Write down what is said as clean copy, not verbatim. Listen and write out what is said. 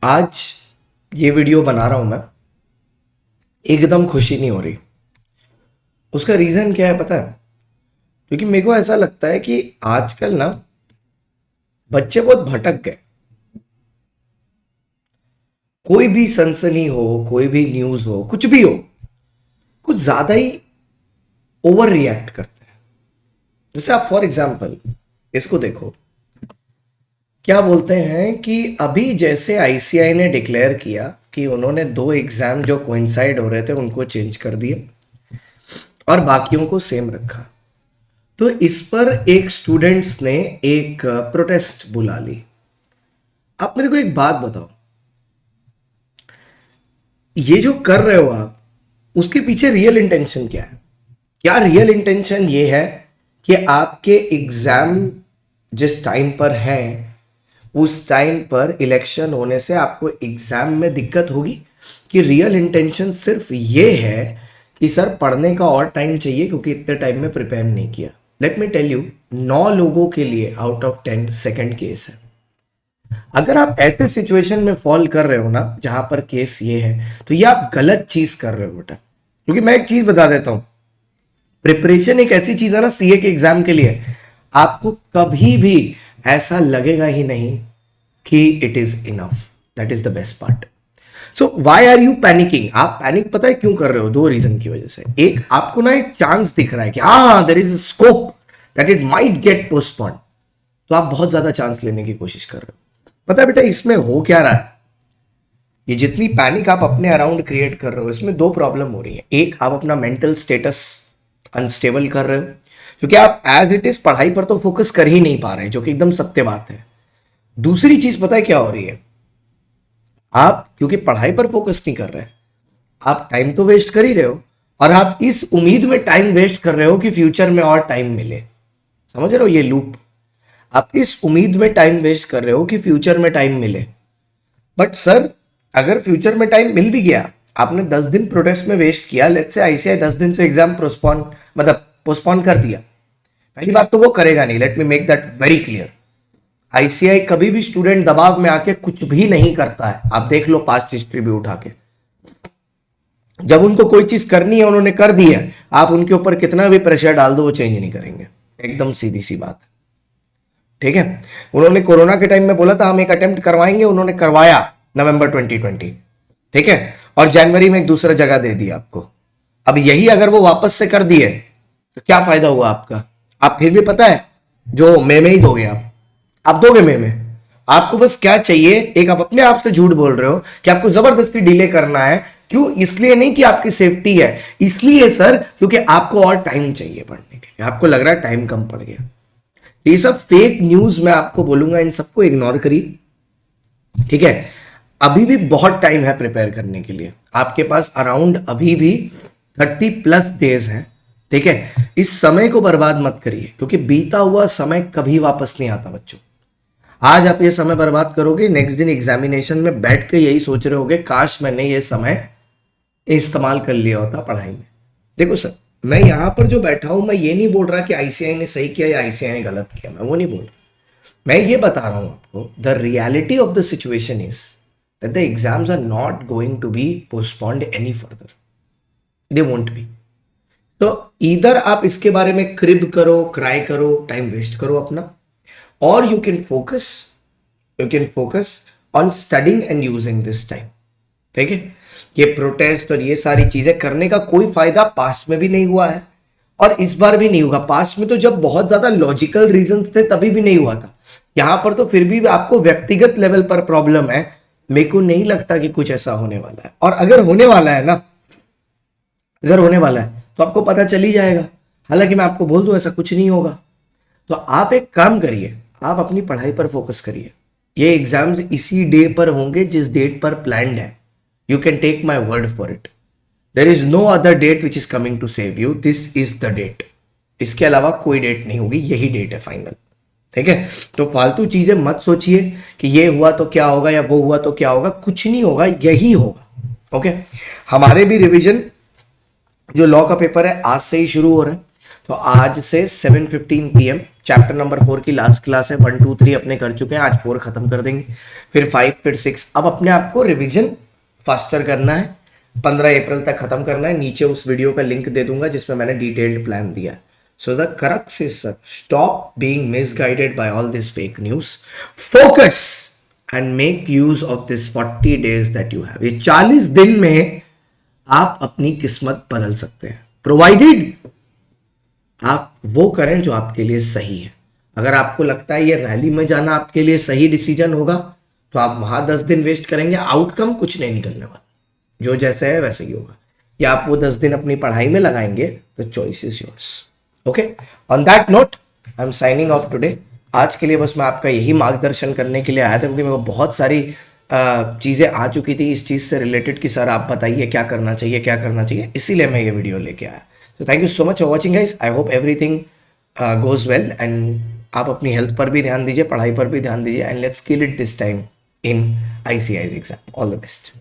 आज ये वीडियो बना रहा हूं मैं, एकदम खुशी नहीं हो रही। उसका रीजन क्या है पता है? क्योंकि मेरे को ऐसा लगता है कि आजकल ना बच्चे बहुत भटक गए। कोई भी सनसनी हो, कोई भी न्यूज हो, कुछ भी हो, कुछ ज्यादा ही ओवर रिएक्ट करते हैं। जैसे आप फॉर एग्जाम्पल इसको देखो, क्या बोलते हैं कि अभी जैसे आईसीआई ने डिक्लेयर किया कि उन्होंने 2 एग्जाम जो कोइंसाइड हो रहे थे उनको चेंज कर दिए और बाकियों को सेम रखा। तो इस पर एक स्टूडेंट्स ने एक प्रोटेस्ट बुला ली। आप मेरे को एक बात बताओ, ये जो कर रहे हो आप, उसके पीछे रियल इंटेंशन क्या है? क्या रियल इंटेंशन ये है कि आपके एग्जाम जिस टाइम पर है उस टाइम पर इलेक्शन होने से आपको एग्जाम में दिक्कत होगी? कि रियल इंटेंशन सिर्फ ये है कि सर पढ़ने का और टाइम चाहिए क्योंकि इतने टाइम में प्रिपेयर नहीं किया? लेट मी टेल यू, 9 लोगों के लिए आउट ऑफ 10 सेकंड केस है। अगर आप ऐसे सिचुएशन में फॉल कर रहे हो ना जहां पर केस ये है, तो ये आप गलत चीज कर रहे हो बेटा। क्योंकि मैं एक चीज बता देता हूं, प्रिपरेशन एक ऐसी चीज है ना सीए के एग्जाम के लिए, आपको कभी भी ऐसा लगेगा ही नहीं कि it is enough. That is the best part. So why are you panicking? आप पैनिक पता है क्यों कर रहे हो? 2 रीजन की वजह से। एक, आपको ना एक चांस दिख रहा है कि हाँ there is scope that it might get postponed, तो आप बहुत ज्यादा चांस लेने की कोशिश कर रहे हो। पता है बेटा इसमें हो क्या रहा है? ये जितनी पैनिक आप अपने अराउंड क्रिएट कर रहे हो, इसमें 2 प्रॉब्लम हो रही है। एक, आप अपना मेंटल स्टेटस अनस्टेबल कर रहे हो, क्योंकि आप एज इट इज पढ़ाई पर तो फोकस कर ही नहीं पा रहे, जो कि एकदम सत्य बात है। दूसरी चीज पता है क्या हो रही है? आप क्योंकि पढ़ाई पर फोकस नहीं कर रहे, आप टाइम तो वेस्ट कर ही रहे हो, और आप इस उम्मीद में टाइम वेस्ट कर रहे हो कि फ्यूचर में और टाइम मिले। समझ रहे हो ये लूप? आप इस उम्मीद में टाइम वेस्ट कर रहे हो कि फ्यूचर में टाइम मिले। बट सर, अगर फ्यूचर में टाइम मिल भी गया, आपने 10 दिन प्रोटेस्ट में वेस्ट किया, लेट्स से आईसीआई 10 दिन से एग्जाम पोस्टपोन कर दिया। पहली बात तो वो करेगा नहीं, let me make that very clear. ICI कभी भी स्टूडेंट दबाव में आके कुछ भी नहीं करता है। आप देख लो पास्ट हिस्ट्री भी उठा के, जब उनको कोई चीज करनी है उन्होंने कर दी है। आप उनके ऊपर कितना भी प्रेशर डाल दो वो चेंज नहीं करेंगे। एकदम सीधी सी बात है, ठीक है? उन्होंने कोरोना के टाइम में बोला था हम एक अटेम्प्ट करवाएंगे, उन्होंने करवाया नवंबर 2020, ठीक है? और जनवरी में एक दूसरा जगह दे दिया आपको। अब यही अगर वो वापस से कर दिए तो क्या फायदा हुआ आपका? आप फिर भी पता है जो मई में ही दोगे, आप दोगे मई में। आपको बस क्या चाहिए, एक आप अपने आप से झूठ बोल रहे हो कि आपको जबरदस्ती डिले करना है। क्यों? इसलिए नहीं कि आपकी सेफ्टी है, इसलिए सर क्योंकि आपको और टाइम चाहिए पढ़ने के लिए। आपको लग रहा है टाइम कम पड़ गया। ये सब फेक न्यूज मैं आपको बोलूंगा, इन सबको इग्नोर करिए, ठीक है? अभी भी बहुत टाइम है प्रिपेयर करने के लिए। आपके पास अराउंड अभी भी 30+ डेज है, ठीक है? इस समय को बर्बाद मत करिए, क्योंकि बीता हुआ समय कभी वापस नहीं आता बच्चों। आज आप ये समय बर्बाद करोगे, नेक्स्ट दिन एग्जामिनेशन में बैठ के यही सोच रहे होगे काश मैंने ये समय इस्तेमाल कर लिया होता पढ़ाई में। देखो सर, मैं यहां पर जो बैठा हूं, मैं ये नहीं बोल रहा कि आईसीआई ने सही किया या आईसीआई ने गलत किया, मैं वो नहीं बोल रहा। मैं ये बता रहा हूं आपको, the reality of the situation is that the exams are not going to be postponed any further, they won't be. तो इधर आप इसके बारे में क्रिब करो, क्राई करो, टाइम वेस्ट करो अपना, और you can focus on studying and using this time, ठीक है? ये प्रोटेस्ट और ये सारी चीजें करने का कोई फायदा पास्ट में भी नहीं हुआ है और इस बार भी नहीं होगा। पास्ट में तो जब बहुत ज्यादा लॉजिकल रीजंस थे तभी भी नहीं हुआ था। यहां पर तो फिर भी आपको व्यक्तिगत लेवल पर प्रॉब्लम है। मेरे को नहीं लगता कि कुछ ऐसा होने वाला है, और अगर होने वाला है ना, अगर होने वाला है तो आपको पता चल ही जाएगा। हालांकि मैं आपको बोल दूं ऐसा कुछ नहीं होगा। तो आप एक काम करिए, आप अपनी पढ़ाई पर फोकस करिए। ये एग्जाम्स इसी डे पर होंगे जिस डेट पर प्लान्ड है। You can take my word for it. There is no other date which is coming to save you. This is the date. इसके अलावा कोई डेट नहीं होगी, यही डेट है फाइनल, ठीक है? तो फालतू चीजें मत सोचिए कि ये हुआ तो क्या होगा या वो हुआ तो क्या होगा। कुछ नहीं होगा, यही होगा, ओके? हमारे भी रिवीजन जो लॉ का पेपर है आज से ही शुरू हो रहा है। तो आज से 7:15 PM चैप्टर नंबर 4 की लास्ट क्लास है। 1 2 3 अपने कर चुके हैं, आज 4 खत्म कर देंगे, फिर 5 फिर 6। अब अपने आप को रिवीजन फास्टर करना है, 15 अप्रैल तक खत्म करना है। नीचे उस वीडियो का लिंक दे दूंगा जिसमें मैंने डिटेल्ड प्लान दिया है। So the crux is stop being misguided by all this fake news, focus and make use of this 40 days that you have। ये 40 दिन में आप अपनी किस्मत बदल सकते हैं, प्रोवाइडेड आप वो करें जो आपके लिए सही है। अगर आपको लगता है ये रैली में जाना आपके लिए सही डिसीजन होगा तो आप वहां 10 दिन वेस्ट करेंगे, आउटकम कुछ नहीं निकलने वाला, जो जैसे है वैसे ही होगा। या आप वो 10 दिन अपनी पढ़ाई में लगाएंगे तो choice is yours. Okay, on that note I am signing off today. आज के लिए बस मैं आपका यही मार्गदर्शन करने के लिए आया था, क्योंकि मेरे को बहुत सारी चीज़ें आ चुकी थी इस चीज़ से रिलेटेड कि सर आप बताइए क्या करना चाहिए, क्या करना चाहिए, इसीलिए मैं ये वीडियो लेके आया। तो thank you so much for watching guys. I hope everything goes well and आप अपनी हेल्थ पर भी ध्यान दीजिए, पढ़ाई पर भी ध्यान दीजिए, and let's kill it this time in ICAI's exam. All the best.